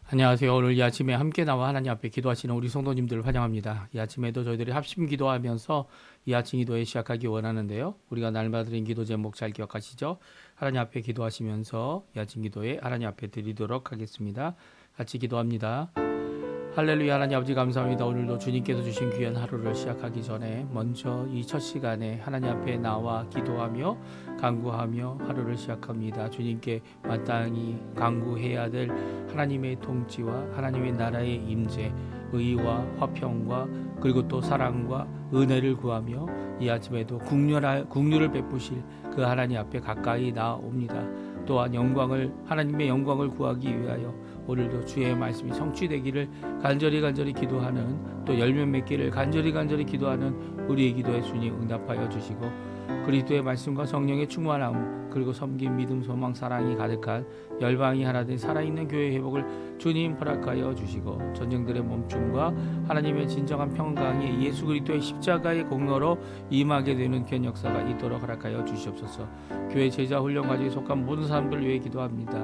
안녕하세요. 오늘 이 아침에 함께 나와 하나님 앞에 기도하시는 우리 성도님들을 환영합니다. 이 아침에도 저희들이 합심 기도하면서 이 아침 기도에 시작하기 원하는데요. 우리가 날마다 드린 기도 제목 잘 기억하시죠? 하나님 앞에 기도하시면서 이 아침 기도에 하나님 앞에 드리도록 하겠습니다. 같이 기도합니다. 할렐루야. 하나님 아버지 감사합니다. 오늘도 주님께서 주신 귀한 하루를 시작하기 전에 먼저 이 첫 시간에 하나님 앞에 나와 기도하며 간구하며 하루를 시작합니다. 주님께 마땅히 간구해야 될 하나님의 통치와 하나님의 나라의 임재, 의와 화평과 그리고 또 사랑과 은혜를 구하며 이 아침에도 국률을 베푸실 그 하나님 앞에 가까이 나옵니다. 또한 하나님의 영광을 구하기 위하여 오늘도 주의 말씀이 성취되기를 간절히 기도하는, 또 열매 맺기를 간절히 기도하는 우리의 기도에 주님 응답하여 주시고, 그리스도의 말씀과 성령의 충만함, 그리고 섬김, 믿음, 소망, 사랑이 가득한 열방이 하나 된 살아있는 교회 회복을 주님 허락하여 주시고, 전쟁들의 멈춤과 하나님의 진정한 평강이 예수 그리스도의 십자가의 공로로 임하게 되는 귀한 역사가 있도록 허락하여 주시옵소서. 교회 제자 훈련 과정에 속한 모든 사람들을 위해 기도합니다.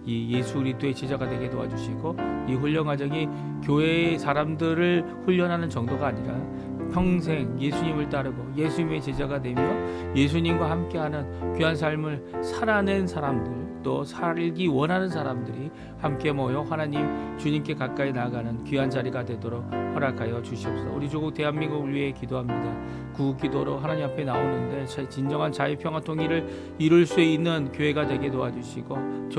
이 예수 그리스도의 제자가 되게 도와주시고, 이 훈련 과정이 교회의 사람들을 훈련하는 정도가 아니라 평생 예수님을 따르고 예수님의 제자가 되며 예수님과 함께하는 귀한 삶을 살아낸 사람들, 또 살기 원하는 사람들이 함께 모여 하나님 주님께 가까이 나아가는 귀한 자리가 되도록 허락하여 주시옵소서. 우리 조국 대한민국을 위해 기도합니다. 구국기도로 하나님 앞에 나오는데 진정한 자유, 평화, 통일을 이룰 수 있는 교회가 되게 도와주시고,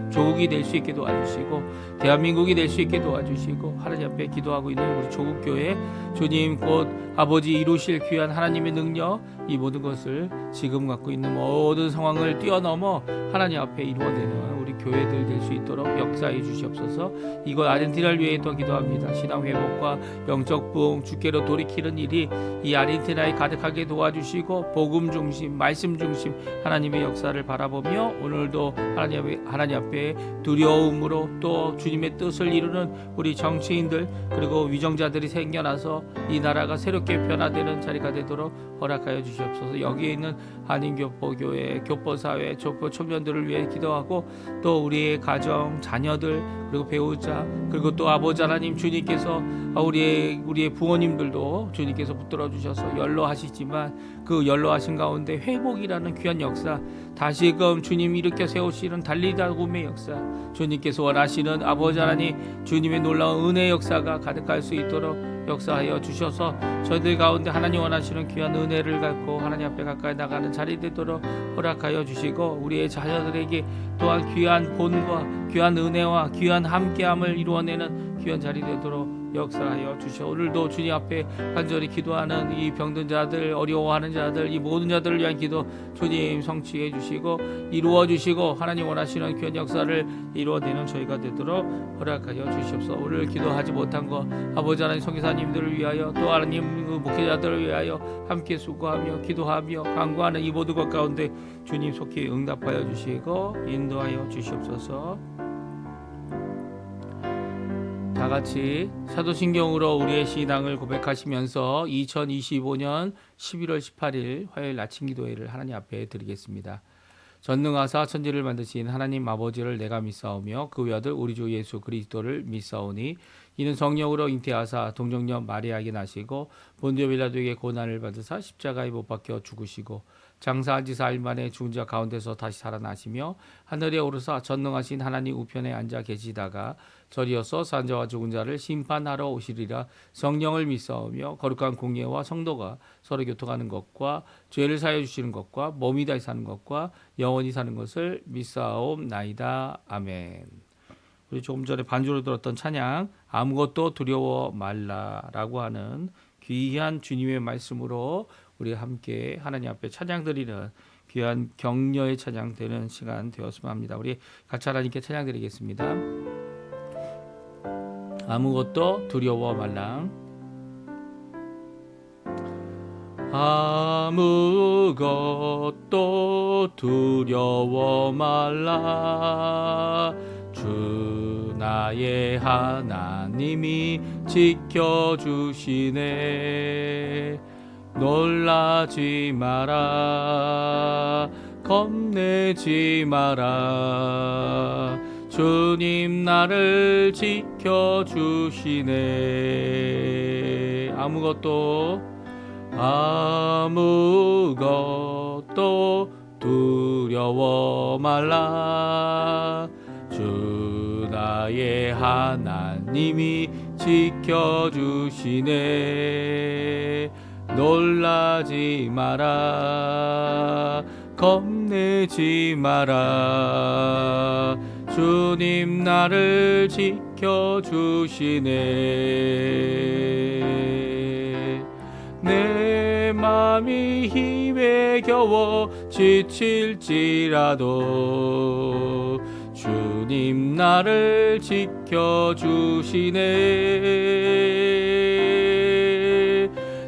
조국이 될 수 있게 도와주시고, 대한민국이 될 수 있게 도와주시고, 하나님 앞에 기도하고 있는 우리 조국교회 주님 곧 아버지 이루실 귀한 하나님의 능력, 이 모든 것을 지금 갖고 있는 모든 상황을 뛰어넘어 하나님 앞에 이루어내는 우리 교회들 될 수 있도록 역사해 주시옵소서. 이곳 아르헨티나를 위해 더 기도합니다. 신앙 회복과 영적 부흥, 주께로 돌이키는 일이 이 아르헨티나에 가득하게 도와주시고, 복음 중심, 말씀 중심 하나님의 역사를 바라보며 오늘도 하나님 앞에 두려움으로 또 주님의 뜻을 이루는 우리 정치인들, 그리고 위정자들이 생겨나서 이 나라가 새롭게 변화되는 자리가 되도록 허락하여 주시옵소서. 여기에 있는 한인교포교회, 교포사회, 교포 청년들을 위해 기도하고, 또 우리의 가정, 자녀들, 그리고 배우자, 그리고 또 아버지 하나님 주님께서 우리의 부모님들도 주님께서 붙들어 주셔서 연로하시지만 그 연로하신 가운데 회복이라는 귀한 역사, 다시금 주님 일으켜 세우시는 달리다굼의 역사, 주님께서 원하시는 아버지 하나님 주님의 놀라운 은혜 역사가 가득할 수 있도록 역사하여 주셔서 저희들 가운데 하나님 원하시는 귀한 은혜를 갖고 하나님 앞에 가까이 나가는 자리 되도록 허락하여 주시고, 우리의 자녀들에게 또한 귀한 본과 귀한 은혜와 귀한 함께함을 이루어내는 귀한 자리 되도록 역사하여 주시오. 오늘도 주님 앞에 간절히 기도하는 이 병든 자들, 어려워하는 자들, 이 모든 자들을 위한 기도 주님 성취해 주시고 이루어 주시고, 하나님 원하시는 귀한 역사를 이루어내는 저희가 되도록 허락하여 주시옵소서. 오늘 기도하지 못한 것 아버지 하나님 선교사님들을 위하여, 또 하나님 목회자들을 위하여 함께 수고하며 기도하며 간구하는 이 모든 것 가운데 주님 속히 응답하여 주시고 인도하여 주시옵소서. 다 같이 사도신경으로 우리의 신앙을 고백하시면서 2025년 11월 18일 화요일 아침 기도회를 하나님 앞에 드리겠습니다. 전능하사 천지를 만드신 하나님 아버지를 내가 믿사오며 그 외아들 우리 주 예수 그리스도를 믿사오니, 이는 성령으로 잉태하사 동정녀 마리아에게 나시고 본디오 빌라도에게 고난을 받으사 십자가에 못 박혀 죽으시고 장사한 지 4일 만에 죽은 자 가운데서 다시 살아나시며 하늘에 오르사 전능하신 하나님 우편에 앉아 계시다가 저리어서 산 자와 죽은 자를 심판하러 오시리라. 성령을 믿사오며 거룩한 공예와 성도가 서로 교통하는 것과 죄를 사하여 주시는 것과 몸이 다시 사는 것과 영원히 사는 것을 믿사옵나이다. 아멘. 우리 조금 전에 반주로 들었던 찬양 아무것도 두려워 말라라고 하는 귀한 주님의 말씀으로 우리 함께 하나님 앞에 찬양 드리는 귀한 격려의 찬양 되는 시간 되었으면 합니다. 우리 같이 하나님께 찬양 드리겠습니다. 아무것도 두려워 말라. 아무것도 두려워 말라. 주 나의 하나님이 지켜주시네. 놀라지 마라, 겁내지 마라. 주님 나를 지켜주시네. 아무것도 두려워 말라. 주 나의 하나님이 지켜주시네. 놀라지 마라. 겁내지 마라. 주님 나를 지켜주시네. 내 맘이 힘에 겨워 지칠지라도 주님 나를 지켜주시네.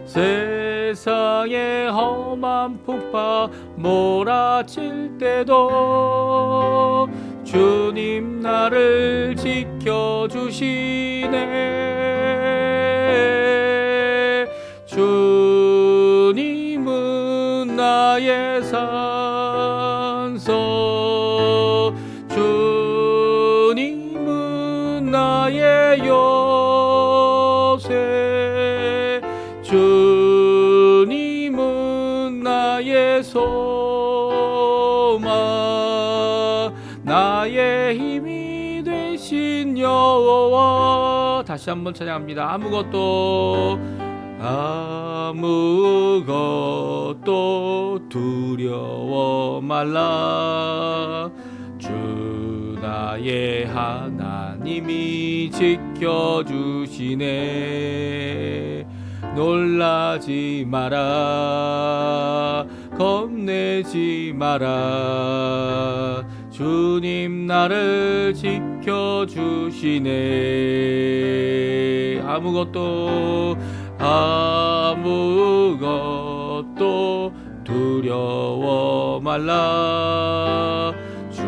세상의 험한 풍파 몰아칠 때도 주님 나를 지켜주시네. 주님은 나의 산소, 주님은 나의 요새, 주님은 나의 소망, 나의 힘이 되신 여호와. 다시 한번 찬양합니다. 아무것도 두려워 말라. 주 나의 하나님이 지켜주시네. 놀라지 마라. 겁내지 마라. 주님 나를 지켜주시네. 아무것도 두려워 말라. 주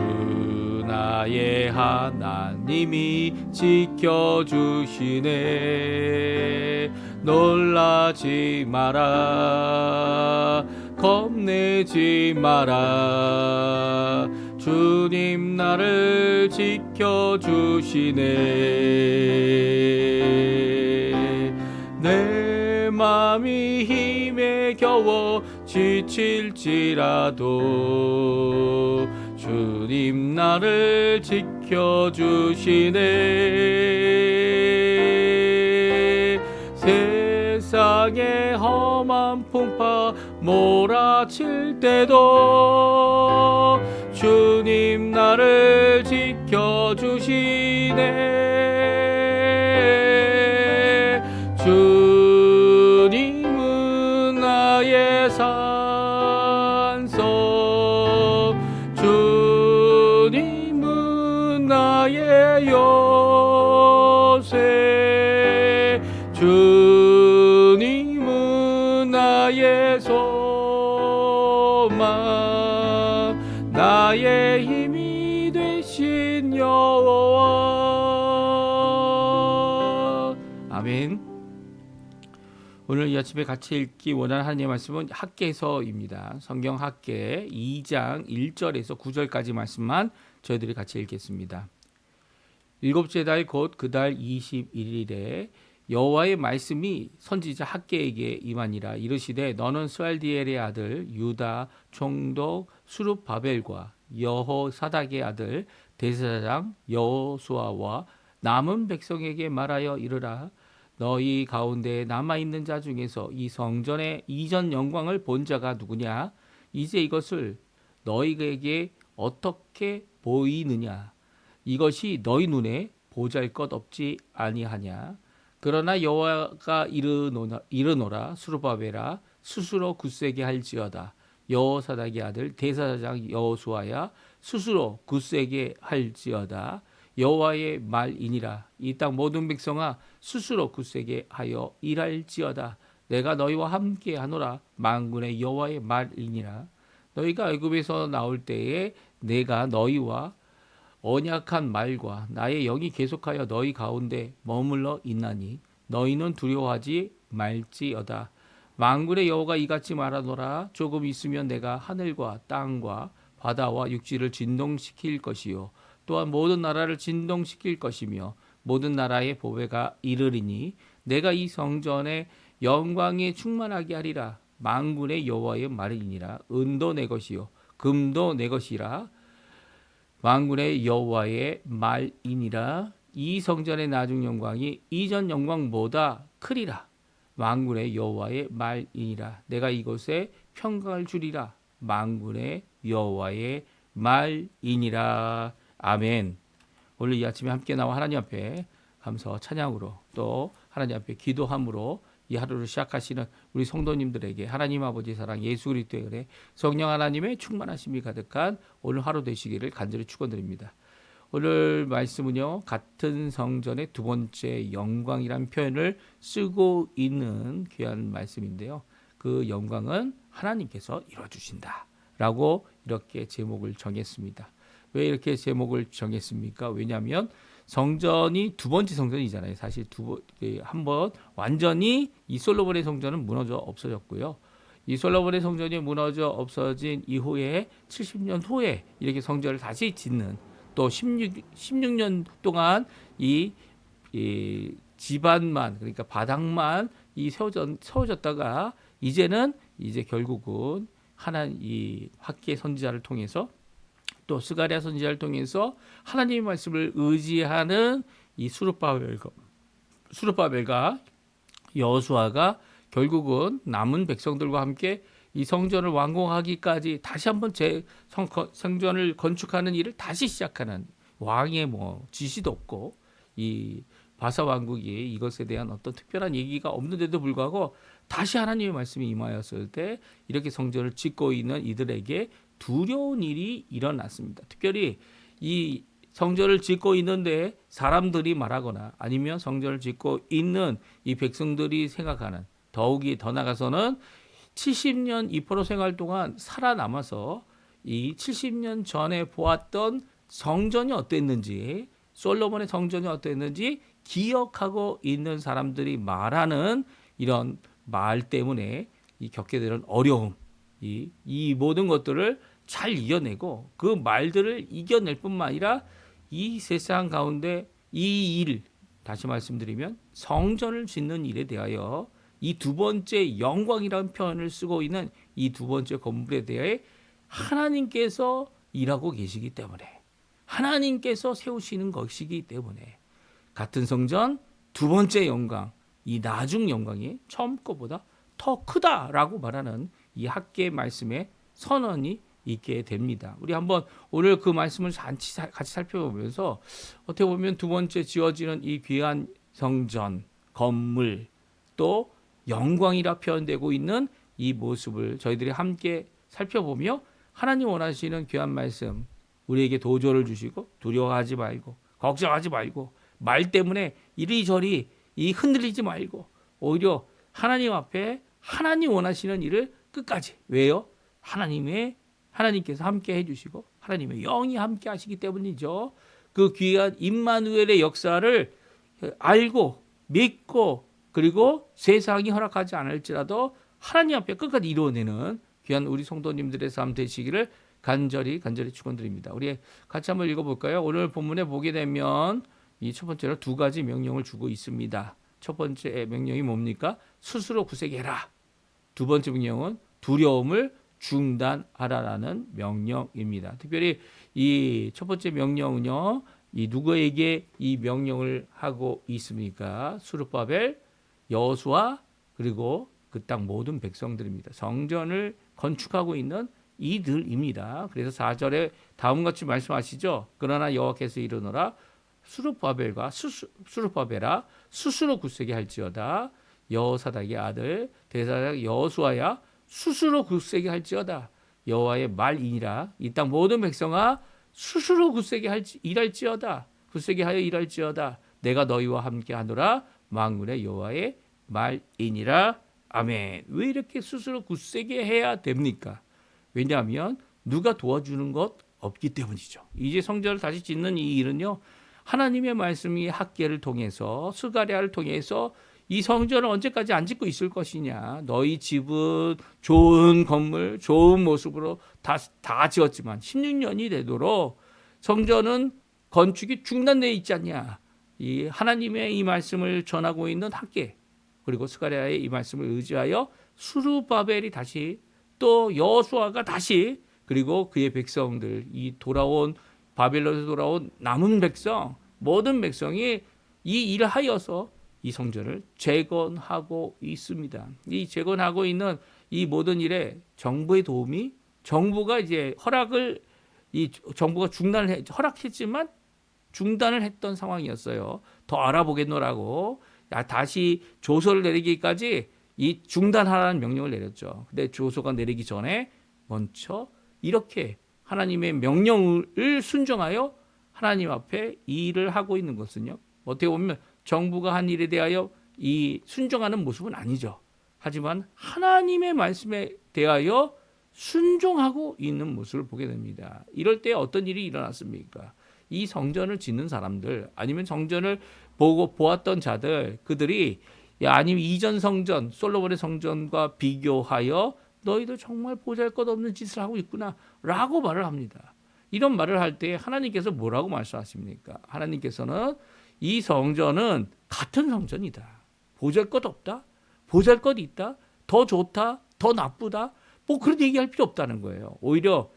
나의 하나님이 지켜주시네. 놀라지 마라. 겁내지 마라. 주님 나를 지켜주시네. 내 맘이 힘에 겨워 지칠지라도 주님 나를 지켜주시네. 세상의 험한 풍파 몰아칠 때도 주님 나를 지켜주시네. 주님은 나의 산소, 주님은 나의 요새, 주님은 나의 소망, 나의 힘이 되신 여호와. 아멘. 오늘 이 아침에 같이 읽기 원하는 하나님의 말씀은 학개서입니다. 성경 학개 2장 1절에서 9절까지 말씀만 저희들이 같이 읽겠습니다. 일곱째 달 곧 그 달 21일에 여호와의 말씀이 선지자 학개에게 임하니라. 이르시되 너는 스알디엘의 아들 유다 총독 수룹바벨과 여호사닥의 아들 대제사장 여호수아와 남은 백성에게 말하여 이르라. 너희 가운데 남아있는 자 중에서 이 성전의 이전 영광을 본 자가 누구냐? 이제 이것을 너희에게 어떻게 보이느냐? 이것이 너희 눈에 보잘것없지 아니하냐? 그러나 여호와가 이르노라. 수르바벨아 스스로 굳세게 할지어다. 여호사닥의 아들 대제사장 여호수아야 스스로 굳세게 할지어다. 여호와의 말이니라. 이 땅 모든 백성아 스스로 굳세게 하여 일할지어다. 내가 너희와 함께 하노라. 만군의 여호와의 말이니라. 너희가 애굽에서 나올 때에 내가 너희와 언약한 말과 나의 영이 계속하여 너희 가운데 머물러 있나니 너희는 두려워하지 말지어다. 만군의 여호와가 이같이 말하노라. 조금 있으면 내가 하늘과 땅과 바다와 육지를 진동시킬 것이요 또한 모든 나라를 진동시킬 것이며 모든 나라의 보배가 이르리니 내가 이 성전의 영광에 충만하게 하리라. 만군의 여호와의 말이니라. 은도 내 것이요 금도 내 것이라. 만군의 여호와의 말이니라. 이 성전의 나중 영광이 이전 영광보다 크리라. 만군의 여호와의 말이니라. 내가 이곳에 평강을 주리라. 만군의 여호와의 말이니라. 아멘. 오늘 이 아침에 함께 나와 하나님 앞에 감사 찬양으로 또 하나님 앞에 기도함으로 이 하루를 시작하시는 우리 성도님들에게 하나님 아버지 사랑 예수 그리스도의 은혜 성령 하나님의 충만하심이 가득한 오늘 하루 되시기를 간절히 축원드립니다. 오늘 말씀은요, 같은 성전의 두 번째 영광이란 표현을 쓰고 있는 귀한 말씀인데요. 그 영광은 하나님께서 이루어주신다 라고 이렇게 제목을 정했습니다. 왜 이렇게 제목을 정했습니까? 왜냐하면 성전이 두 번째 성전이잖아요. 사실 한번 완전히 이 솔로몬의 성전은 무너져 없어졌고요. 이 솔로몬의 성전이 무너져 없어진 이후에 70년 후에 이렇게 성전을 다시 짓는 또 16년 동안 이 지반만 그러니까 바닥만 세워졌다가 이제는 이제 결국은 이 학계 선지자를 통해서 또 스가랴 선지자를 통해서 하나님의 말씀을 의지하는 이 수르바벨과 여호수아가 결국은 남은 백성들과 함께 이 성전을 완공하기까지 다시 한번 성전을 건축하는 일을 다시 시작하는 왕의 지시도 없고 이 바사 왕국이 이것에 대한 어떤 특별한 얘기가 없는데도 불구하고 다시 하나님의 말씀이 임하였을 때 이렇게 성전을 짓고 있는 이들에게 두려운 일이 일어났습니다. 특별히 이 성전을 짓고 있는데 사람들이 말하거나 아니면 성전을 짓고 있는 이 백성들이 생각하는 더욱이 더 나가서는 70년 이포로 생활 동안 살아남아서 이 70년 전에 보았던 성전이 어땠는지 솔로몬의 성전이 어땠는지 기억하고 있는 사람들이 말하는 이런 말 때문에 이 겪게 되는 어려움 이 모든 것들을 잘 이겨내고 그 말들을 이겨낼 뿐만 아니라 이 세상 가운데 다시 말씀드리면 성전을 짓는 일에 대하여 이 두 번째 영광이라는 표현을 쓰고 있는 이 두 번째 건물에 대해 하나님께서 일하고 계시기 때문에 하나님께서 세우시는 것이기 때문에 같은 성전 두 번째 영광 이 나중 영광이 처음 것보다 더 크다라고 말하는 이 학계의 말씀에 선언이 있게 됩니다. 우리 한번 오늘 그 말씀을 같이 살펴보면서 어떻게 보면 두 번째 지어지는 이 귀한 성전, 건물 또 영광이라 표현되고 있는 이 모습을 저희들이 함께 살펴보며 하나님 원하시는 귀한 말씀 우리에게 도전을 주시고 두려워하지 말고 걱정하지 말고 말 때문에 이리저리 흔들리지 말고 오히려 하나님 앞에 하나님 원하시는 일을 끝까지 왜요? 하나님께서 함께 해주시고 하나님의 영이 함께 하시기 때문이죠. 그 귀한 임마누엘의 역사를 알고 믿고 그리고 세상이 허락하지 않을지라도 하나님 앞에 끝까지 이루어내는 귀한 우리 성도님들의 삶 되시기를 간절히 축원드립니다. 우리 같이 한번 읽어볼까요? 오늘 본문에 보게 되면 이 첫 번째로 두 가지 명령을 주고 있습니다. 첫 번째 명령이 뭡니까? 스스로 구색해라. 두 번째 명령은 두려움을 중단하라라는 명령입니다. 특별히 이 첫 번째 명령은요, 이 누구에게 이 명령을 하고 있습니까? 수르바벨, 여호수아 그리고 그 땅 모든 백성들입니다. 성전을 건축하고 있는 이들입니다. 그래서 4절에 다음같이 말씀하시죠. 그러나 여호와께서 이르노라 수르바벨아 스스로 굳세게 할지어다. 여호사닥의 아들 대사장 여호수아야 스스로 굳세게 할지어다. 여호와의 말이니라. 이 땅 모든 백성아 스스로 굳세게 일할지어다. 굳세게 하여 일할지어다. 내가 너희와 함께 하노라. 만군의 여호와의 말이니라. 아멘. 왜 이렇게 스스로 굳세게 해야 됩니까? 왜냐하면 누가 도와주는 것 없기 때문이죠. 이제 성전을 다시 짓는 이 일은요. 하나님의 말씀이 학계를 통해서 스가랴를 통해서 이 성전을 언제까지 안 짓고 있을 것이냐. 너희 집은 좋은 건물, 좋은 모습으로 다 지었지만 16년이 되도록 성전은 건축이 중단되어 있지 않냐. 이 하나님의 이 말씀을 전하고 있는 학계 그리고 스가랴의 이 말씀을 의지하여 수르바벨이 다시 또 여호수아가 다시 그리고 그의 백성들 이 돌아온 바벨론에서 돌아온 남은 백성 모든 백성이 이 일을 하여서 이 성전을 재건하고 있습니다. 이 재건하고 있는 이 모든 일에 정부의 도움이 정부가 이제 허락을 이 정부가 허락했지만 중단을 했던 상황이었어요. 더 알아보겠노라고 다시 조서를 내리기까지 이 중단하라는 명령을 내렸죠. 근데 조서가 내리기 전에 먼저 이렇게 하나님의 명령을 순종하여 하나님 앞에 이 일을 하고 있는 것은요. 어떻게 보면 정부가 한 일에 대하여 이 순종하는 모습은 아니죠. 하지만 하나님의 말씀에 대하여 순종하고 있는 모습을 보게 됩니다. 이럴 때 어떤 일이 일어났습니까? 이 성전을 짓는 사람들 아니면 성전을 보고 보았던 자들 그들이 아니면 이전 성전 솔로몬의 성전과 비교하여 너희들 정말 보잘것없는 짓을 하고 있구나 라고 말을 합니다. 이런 말을 할 때 하나님께서 뭐라고 말씀하십니까? 하나님께서는 이 성전은 같은 성전이다. 보잘것없다. 보잘것 있다. 더 좋다. 더 나쁘다. 뭐 그런 얘기할 필요 없다는 거예요. 오히려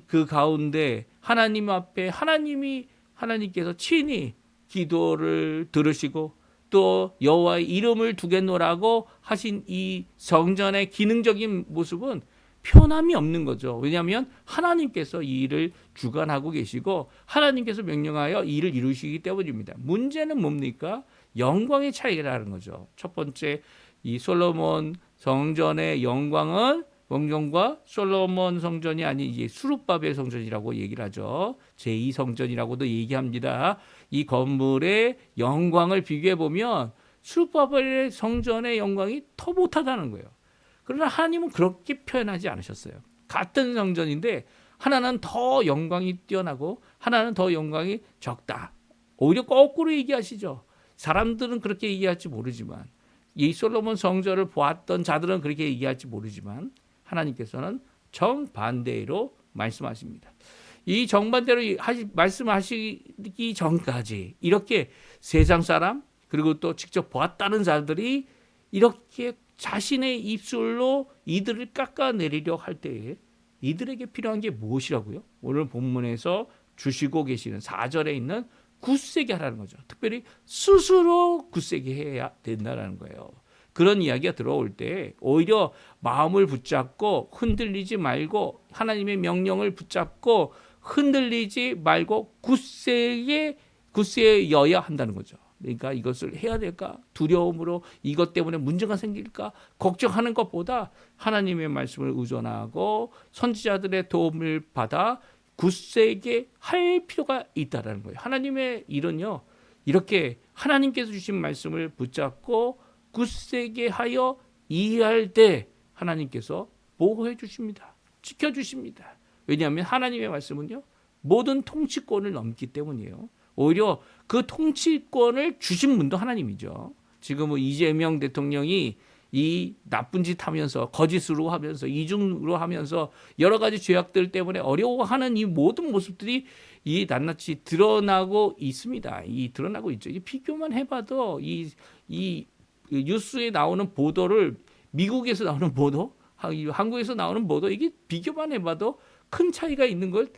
그 가운데 하나님 앞에 하나님께서 친히 기도를 들으시고 또 여호와의 이름을 두겠노라고 하신 이 성전의 기능적인 모습은 편함이 없는 거죠. 왜냐하면 하나님께서 이 일을 주관하고 계시고 하나님께서 명령하여 이 일을 이루시기 때문입니다. 문제는 뭡니까? 영광의 차이라는 거죠. 첫 번째 이 솔로몬 성전의 영광과 솔로몬 성전이 아닌 이제 수룹바벨 성전이라고 얘기를 하죠. 제2성전이라고도 얘기합니다. 이 건물의 영광을 비교해 보면 수룹바벨의 성전의 영광이 더 못하다는 거예요. 그러나 하나님은 그렇게 표현하지 않으셨어요. 같은 성전인데 하나는 더 영광이 뛰어나고 하나는 더 영광이 적다. 오히려 거꾸로 얘기하시죠. 사람들은 그렇게 얘기할지 모르지만 이 솔로몬 성전을 보았던 자들은 그렇게 얘기할지 모르지만 하나님께서는 정반대로 말씀하십니다. 이 정반대로 말씀하시기 전까지 이렇게 세상 사람 그리고 또 직접 보았다는 자들이 이렇게 자신의 입술로 이들을 깎아내리려 할 때에 이들에게 필요한 게 무엇이라고요? 오늘 본문에서 주시고 계시는 4절에 있는 굳세게 하라는 거죠. 특별히 스스로 굳세게 해야 된다는 거예요. 그런 이야기가 들어올 때 오히려 마음을 붙잡고 흔들리지 말고 하나님의 명령을 붙잡고 흔들리지 말고 굳세여야 한다는 거죠. 그러니까 이것을 해야 될까? 두려움으로 이것 때문에 문제가 생길까? 걱정하는 것보다 하나님의 말씀을 의존하고 선지자들의 도움을 받아 굳세게 할 필요가 있다는 거예요. 하나님의 일은요. 이렇게 하나님께서 주신 말씀을 붙잡고 굳세게 하여 이해할 때 하나님께서 보호해 주십니다. 지켜주십니다. 왜냐하면 하나님의 말씀은요. 모든 통치권을 넘기 때문이에요. 오히려 그 통치권을 주신 분도 하나님이죠. 지금은 이재명 대통령이 이 나쁜 짓 하면서 거짓으로 하면서 이중으로 하면서 여러 가지 죄악들 때문에 어려워하는 이 모든 모습들이 이 낱낱이 드러나고 있습니다. 드러나고 있죠. 비교만 해봐도 이 뉴스에 나오는 보도를 미국에서 나오는 보도, 한국에서 나오는 보도 이게 비교만 해봐도 큰 차이가 있는 걸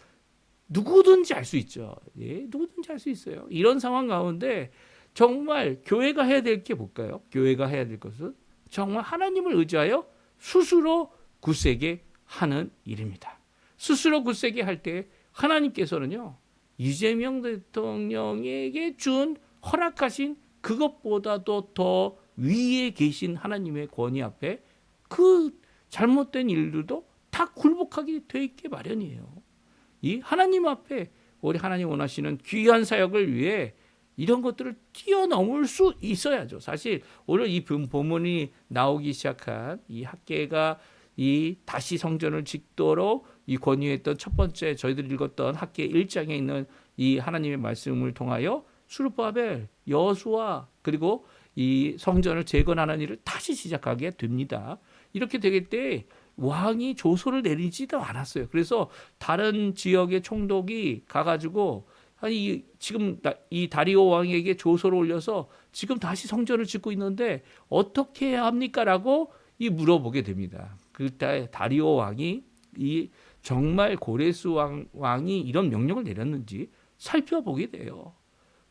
누구든지 알 수 있죠. 예, 누구든지 알 수 있어요. 이런 상황 가운데 정말 교회가 해야 될 게 뭘까요? 교회가 해야 될 것은 정말 하나님을 의지하여 스스로 굳세게 하는 일입니다. 스스로 굳세게 할 때 하나님께서는요. 이재명 대통령에게 준 허락하신 그것보다도 더 위에 계신 하나님의 권위 앞에 그 잘못된 일들도 다 굴복하게 돼 있게 마련이에요. 이 하나님 앞에 우리 하나님 원하시는 귀한 사역을 위해 이런 것들을 뛰어넘을 수 있어야죠. 사실 오늘 이 본문이 나오기 시작한 이 학개가 이 다시 성전을 짓도록 이 권유했던 첫 번째 저희들이 읽었던 학개 1장에 있는 이 하나님의 말씀을 통하여 수르바벨, 여호수아 그리고 이 성전을 재건하는 일을 다시 시작하게 됩니다. 이렇게 되길 때 왕이 조서를 내리지도 않았어요. 그래서 다른 지역의 총독이 가가지고 아니 지금 이 다리오 왕에게 조서를 올려서 지금 다시 성전을 짓고 있는데 어떻게 해야 합니까?라고 물어보게 됩니다. 그때 다리오 왕이 이 정말 고레스 왕이 이런 명령을 내렸는지 살펴보게 돼요.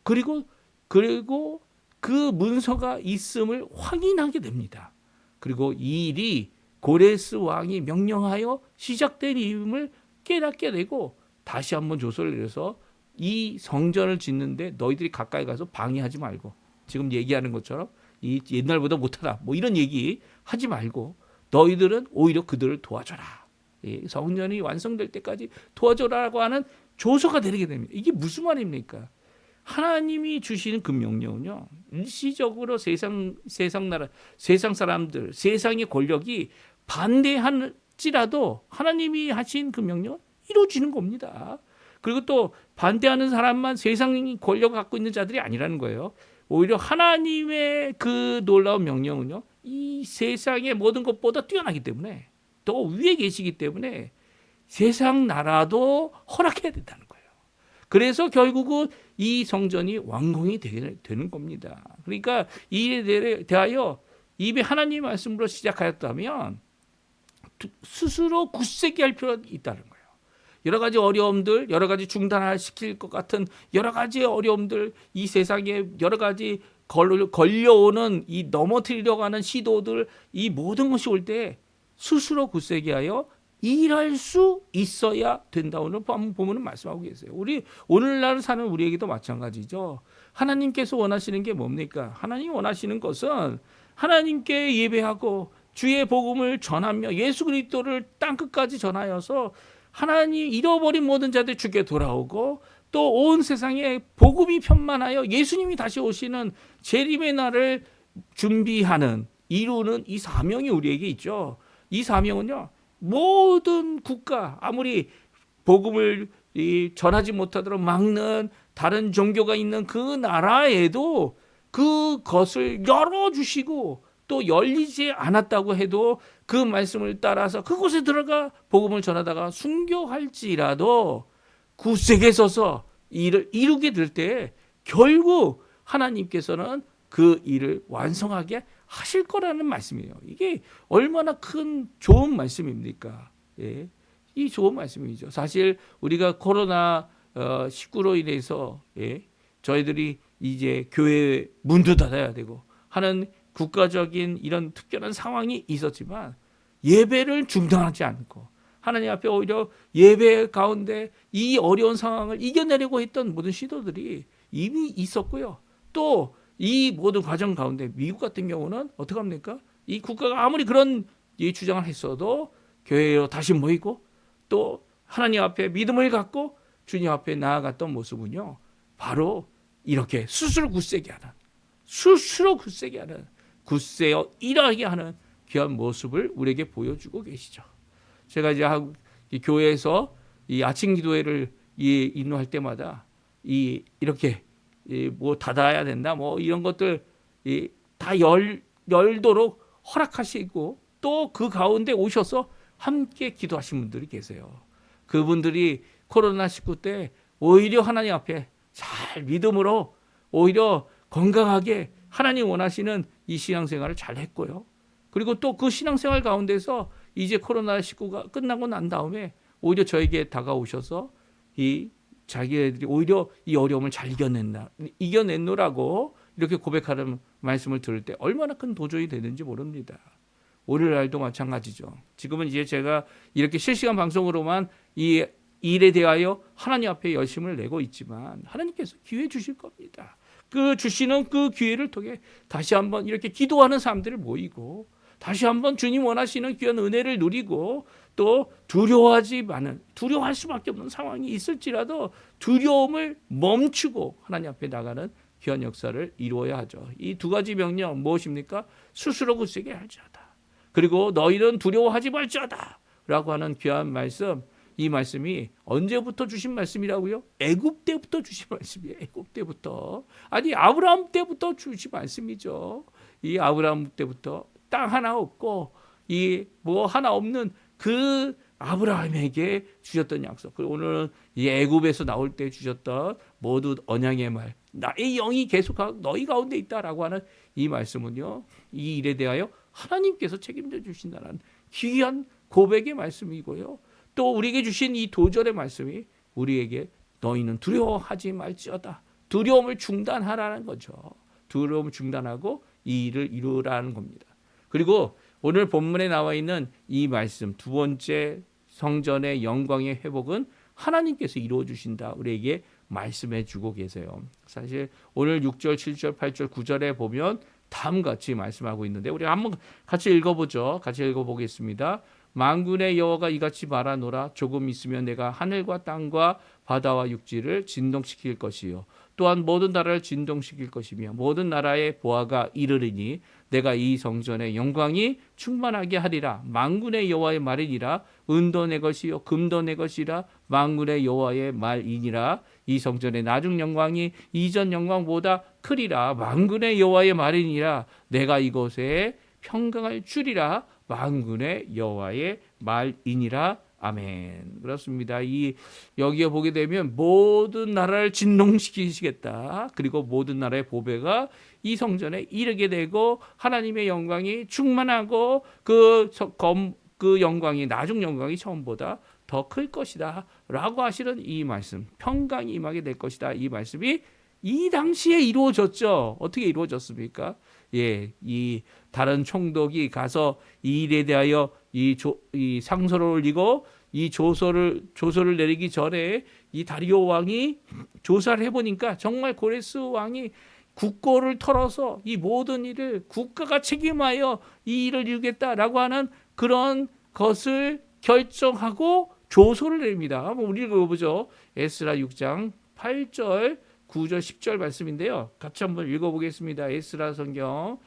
그리고 그 문서가 있음을 확인하게 됩니다. 그리고 이 일이 고레스 왕이 명령하여 시작된 일임을 깨닫게 되고 다시 한번 조서를 내려서 이 성전을 짓는데 너희들이 가까이 가서 방해하지 말고 지금 얘기하는 것처럼 이 옛날보다 못하다 뭐 이런 얘기 하지 말고 너희들은 오히려 그들을 도와줘라. 이 성전이 완성될 때까지 도와줘라라고 하는 조서가 내리게 됩니다. 이게 무슨 말입니까? 하나님이 주시는 그 명령은요, 일시적으로 세상 나라, 세상 사람들, 세상의 권력이 반대할지라도 하나님이 하신 그 명령은 이루어지는 겁니다. 그리고 또 반대하는 사람만 세상의 권력을 갖고 있는 자들이 아니라는 거예요. 오히려 하나님의 그 놀라운 명령은요, 이 세상의 모든 것보다 뛰어나기 때문에 또 위에 계시기 때문에 세상 나라도 허락해야 된다는 거예요. 그래서 결국은 이 성전이 완공이 되는 겁니다. 그러니까 이 일에 대하여 입에 하나님의 말씀으로 시작하였다면 스스로 굳세게 할 필요가 있다는 거예요. 여러 가지 어려움들, 여러 가지 중단시킬 것 같은 여러 가지 어려움들, 이 세상에 여러 가지 걸려오는 이 넘어뜨리려고 하는 시도들, 이 모든 것이 올 때 스스로 굳세게 하여 일할 수 있어야 된다. 오늘 보면은 말씀하고 계세요. 우리 오늘날 사는 우리에게도 마찬가지죠. 하나님께서 원하시는 게 뭡니까? 하나님이 원하시는 것은 하나님께 예배하고 주의 복음을 전하며 예수 그리스도를 땅 끝까지 전하여서 하나님 잃어버린 모든 자들 주께 돌아오고 또 온 세상에 복음이 편만하여 예수님이 다시 오시는 재림의 날을 준비하는 이루는 이 사명이 우리에게 있죠. 이 사명은요, 모든 국가 아무리 복음을 전하지 못하도록 막는 다른 종교가 있는 그 나라에도 그것을 열어주시고 또 열리지 않았다고 해도 그 말씀을 따라서 그곳에 들어가 복음을 전하다가 순교할지라도 굳세게 서서 일을 이루게 될 때 결국 하나님께서는 그 일을 완성하게 하실 거라는 말씀이에요. 이게 얼마나 큰 좋은 말씀입니까? 예, 이 좋은 말씀이죠. 사실 우리가 코로나 19로 인해서 저희들이 이제 교회 문도 닫아야 되고 하는 국가적인 이런 특별한 상황이 있었지만 예배를 중단하지 않고 하나님 앞에 오히려 예배 가운데 이 어려운 상황을 이겨내려고 했던 모든 시도들이 이미 있었고요. 또 이 모든 과정 가운데 미국 같은 경우는 어떻게 합니까? 이 국가가 아무리 그런 주장을 했어도 교회로 다시 모이고 또 하나님 앞에 믿음을 갖고 주님 앞에 나아갔던 모습은요, 바로 이렇게 스스로 굳세게 하는 굳세어 일하게 하는 귀한 모습을 우리에게 보여주고 계시죠. 제가 이제 이 교회에서 이 아침 기도회를 인도할 때마다 이렇게 뭐 닫아야 된다 뭐 이런 것들 다 열도록 허락하시고 또 그 가운데 오셔서 함께 기도하신 분들이 계세요. 그분들이 코로나19 때 오히려 하나님 앞에 잘 믿음으로 오히려 건강하게 하나님 원하시는 이 신앙생활을 잘 했고요. 그리고 또 그 신앙생활 가운데서 이제 코로나19가 끝나고 난 다음에 오히려 저에게 다가오셔서 자기들이 오히려 이 어려움을 잘 이겨냈노라고 이렇게 고백하는 말씀을 들을 때 얼마나 큰 도전이 되는지 모릅니다. 오늘날도 마찬가지죠. 지금은 이제 제가 이렇게 실시간 방송으로만 이 일에 대하여 하나님 앞에 열심을 내고 있지만 하나님께서 기회 주실 겁니다. 그 주시는 그 기회를 통해 다시 한번 이렇게 기도하는 사람들을 모이고 다시 한번 주님 원하시는 귀한 은혜를 누리고 또 두려워할 수밖에 없는 상황이 있을지라도 두려움을 멈추고 하나님 앞에 나가는 귀한 역사를 이루어야 하죠. 이 두 가지 명령 무엇입니까? 스스로 굳세게 할지어다. 그리고 너희는 두려워하지 말지어다 라고 하는 귀한 말씀, 이 말씀이 언제부터 주신 말씀이라고요? 애굽 때부터 주신 말씀이에요. 애굽 때부터. 아니 아브라함 때부터 주신 말씀이죠. 이 아브라함 때부터 땅 하나 없고 이 뭐 하나 없는 그 아브라함에게 주셨던 약속, 그리고 오늘은 이 애굽에서 나올 때 주셨던 모든 언약의 말, 나의 영이 계속 너희 가운데 있다라고 하는 이 말씀은요, 이 일에 대하여 하나님께서 책임져 주신다는 귀한 고백의 말씀이고요. 또 우리에게 주신 이 도전의 말씀이 우리에게 너희는 두려워하지 말지어다, 두려움을 중단하라는 거죠. 두려움을 중단하고 이 일을 이루라는 겁니다. 그리고 오늘 본문에 나와 있는 이 말씀, 두 번째 성전의 영광의 회복은 하나님께서 이루어 주신다, 우리에게 말씀해 주고 계세요. 사실 오늘 6절, 7절, 8절, 9절에 보면 다음과 같이 말씀하고 있는데 우리 한번 같이 읽어보죠. 같이 읽어보겠습니다. 만군의 여호와가 이같이 말하노라. 조금 있으면 내가 하늘과 땅과 바다와 육지를 진동시킬 것이요, 또한 모든 나라를 진동시킬 것이며 모든 나라의 보아가 이르리니 내가 이 성전의 영광이 충만하게 하리라. 만군의 여호와의 말이니라. 은도 내 것이요 금도 내 것이라. 만군의 여호와의 말이니라. 이 성전의 나중 영광이 이전 영광보다 크리라. 만군의 여호와의 말이니라. 내가 이곳에 평강을 주리라. 만군의 여호와의 말이니라. 아멘. 그렇습니다. 여기에 보게 되면 모든 나라를 진동시키시겠다. 그리고 모든 나라의 보배가 이 성전에 이르게 되고 하나님의 영광이 충만하고 그 영광이, 나중 영광이 처음보다 더 클 것이다 라고 하시는 이 말씀, 평강이 임하게 될 것이다, 이 말씀이 이 당시에 이루어졌죠. 어떻게 이루어졌습니까? 이 다른 총독이 가서 이 일에 대하여 이 상소를 올리고 이 조서를 내리기 전에 이 다리오 왕이 조사를 해보니까 정말 고레스 왕이 국고를 털어서 이 모든 일을 국가가 책임하여 이 일을 이루겠다라고 하는 그런 것을 결정하고 조서를 내립니다. 한번 우리 읽어보죠. 에스라 6장 8절, 9절, 10절 말씀인데요. 같이 한번 읽어보겠습니다. 에스라 성경.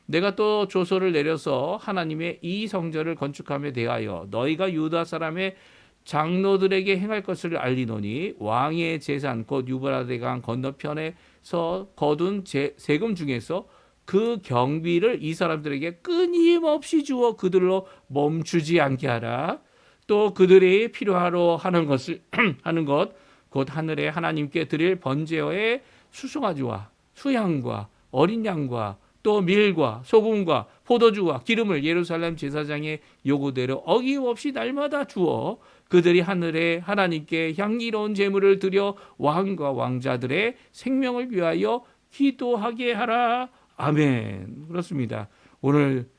내가 또 조서를 내려서 하나님의 이 성전을 건축함에 대하여 너희가 유다 사람의 장로들에게 행할 것을 알리노니 왕의 재산 곧 유브라데 강 건너편에서 거둔 세금 중에서 그 경비를 이 사람들에게 끊임없이 주어 그들로 멈추지 않게 하라. 또 그들이 필요하러 하는 것을 하는 것 곧 하늘에 하나님께 드릴 번제의 수송아지와 수양과 어린 양과 또 밀과 소금과 포도주와 기름을 예루살렘 제사장의 요구대로 어김없이 날마다 주어 그들이 하늘에 하나님께 향기로운 제물을 드려 왕과 왕자들의 생명을 위하여 기도하게 하라. 아멘. 그렇습니다. 오늘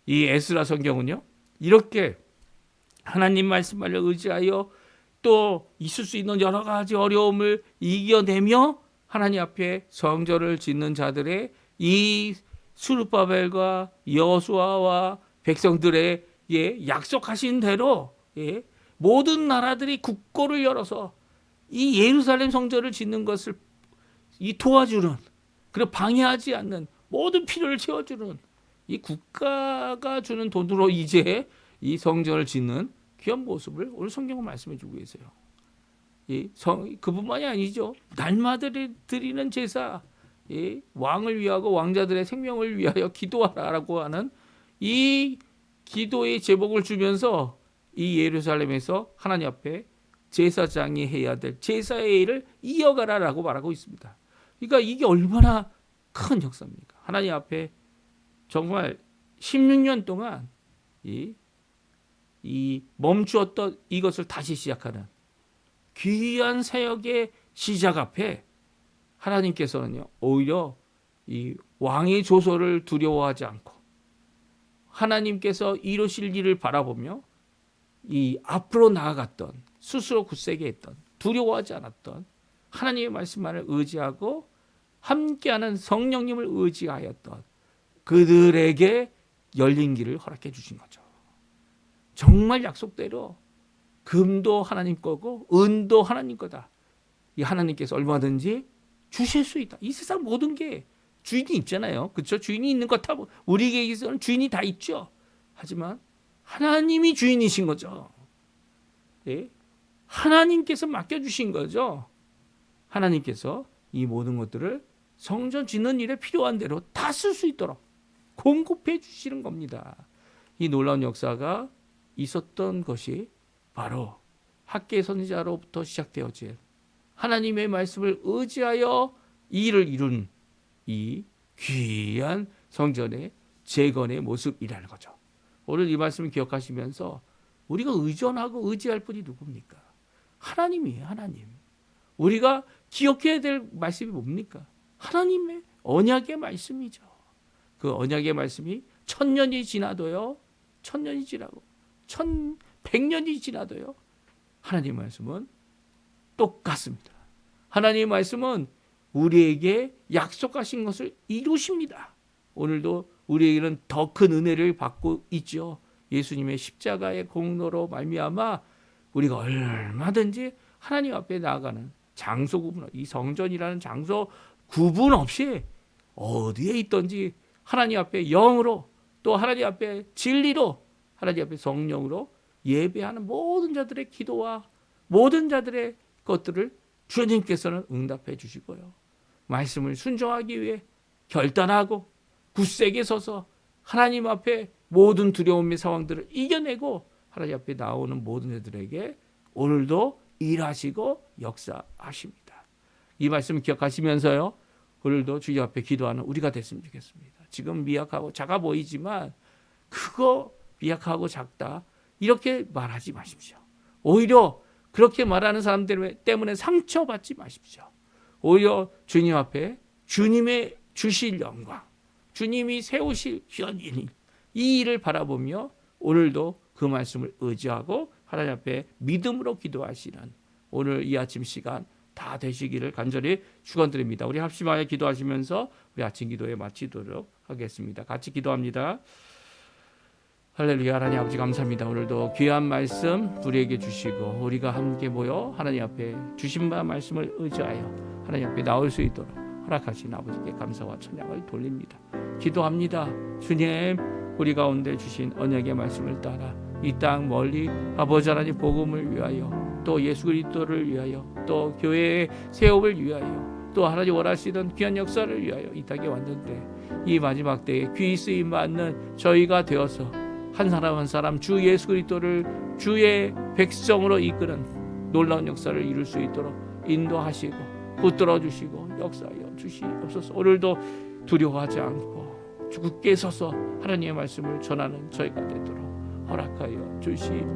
이 에스라 성경은요, 이렇게 하나님 말씀을 의지하여 또 있을 수 있는 여러 가지 어려움을 이겨내며 하나님 앞에 성전을 짓는 자들의 이 스룹바벨과 여호수아와 백성들의 약속하신 대로 모든 나라들이 국고를 열어서 이 예루살렘 성전을 짓는 것을 도와주는, 그리고 방해하지 않는, 모든 필요를 채워주는 이 국가가 주는 돈으로 이제 이 성전을 짓는 귀한 모습을 오늘 성경은 말씀해 주고 계세요. 그뿐만이 아니죠. 날마다 드리는 제사, 왕을 위하고 왕자들의 생명을 위하여 기도하라라고 하는 이 기도의 제목을 주면서 이 예루살렘에서 하나님 앞에 제사장이 해야 될 제사의 일을 이어가라라고 말하고 있습니다. 그러니까 이게 얼마나 큰 역사입니까? 하나님 앞에 정말 16년 동안 이 멈추었던 이것을 다시 시작하는 귀한 사역의 시작 앞에 하나님께서는요, 오히려 이 왕의 조소를 두려워하지 않고 하나님께서 이루실 일을 바라보며 이 앞으로 나아갔던, 스스로 굳세게 했던, 두려워하지 않았던 하나님의 말씀만을 의지하고 함께하는 성령님을 의지하였던 그들에게 열린 길을 허락해 주신 거죠. 정말 약속대로 금도 하나님 거고 은도 하나님 거다. 이 하나님께서 얼마든지 주실 수 있다. 이 세상 모든 게 주인이 있잖아요. 그렇죠? 주인이 있는 것 다 우리에게서는 주인이 다 있죠. 하지만 하나님이 주인이신 거죠. 하나님께서 맡겨주신 거죠. 하나님께서 이 모든 것들을 성전 짓는 일에 필요한 대로 다 쓸 수 있도록 공급해 주시는 겁니다. 이 놀라운 역사가 있었던 것이 바로 학계 선지자로부터 시작되어진 하나님의 말씀을 의지하여 이 일을 이룬 이 귀한 성전의 재건의 모습이라는 거죠. 오늘 이 말씀을 기억하시면서 우리가 의존하고 의지할 분이 누굽니까? 하나님이에요. 하나님. 우리가 기억해야 될 말씀이 뭡니까? 하나님의 언약의 말씀이죠. 그 언약의 말씀이 1000년이 지나도요. 1000년이 지나고 1100년이 지나도요. 하나님의 말씀은 똑같습니다. 하나님의 말씀은 우리에게 약속하신 것을 이루십니다. 오늘도 우리에게는 더 큰 은혜를 받고 있죠. 예수님의 십자가의 공로로 말미암아 우리가 얼마든지 하나님 앞에 나아가는 장소 구분, 이 성전이라는 장소 구분 없이 어디에 있든지 하나님 앞에 영으로 또 하나님 앞에 진리로 하나님 앞에 성령으로 예배하는 모든 자들의 기도와 모든 자들의 것들을 주님께서는 응답해 주시고요. 말씀을 순종하기 위해 결단하고 굳세게 서서 하나님 앞에 모든 두려움의 상황들을 이겨내고 하나님 앞에 나오는 모든 이들에게 오늘도 일하시고 역사하십니다. 이 말씀 기억하시면서요. 오늘도 주님 앞에 기도하는 우리가 됐으면 좋겠습니다. 지금 미약하고 작아 보이지만 그거 미약하고 작다 이렇게 말하지 마십시오. 오히려 그렇게 말하는 사람들 때문에 상처받지 마십시오. 오히려 주님 앞에 주님의 주실 영광, 주님이 세우실 현인 이 일을 바라보며 오늘도 그 말씀을 의지하고 하나님 앞에 믿음으로 기도하시는 오늘 이 아침 시간 다 되시기를 간절히 축원드립니다. 우리 합심하여 기도하시면서 우리 아침 기도에 마치도록 하겠습니다. 같이 기도합니다. 할렐루야. 하나님 아버지 감사합니다. 오늘도 귀한 말씀 우리에게 주시고 우리가 함께 모여 하나님 앞에 주신 바 말씀을 의지하여 하나님 앞에 나올 수 있도록 허락하신 아버지께 감사와 찬양을 돌립니다. 기도합니다. 주님 우리 가운데 주신 언약의 말씀을 따라 이 땅 멀리 아버지 하나님 복음을 위하여 또 예수 그리스도를 위하여 또 교회의 세움을 위하여 또 하나님 원하시던 귀한 역사를 위하여 이 땅에 왔는데 이 마지막 때에 귀 쓰임 받는 저희가 되어서 한 사람 한 사람 주 예수 그리스도를 주의 백성으로 이끄는 놀라운 역사를 이룰 수 있도록 인도하시고 붙들어 주시고 역사하여 주시옵소서. 오늘도 두려워하지 않고 굳게 서서 하나님의 말씀을 전하는 저희가 되도록 허락하여 주시옵소서.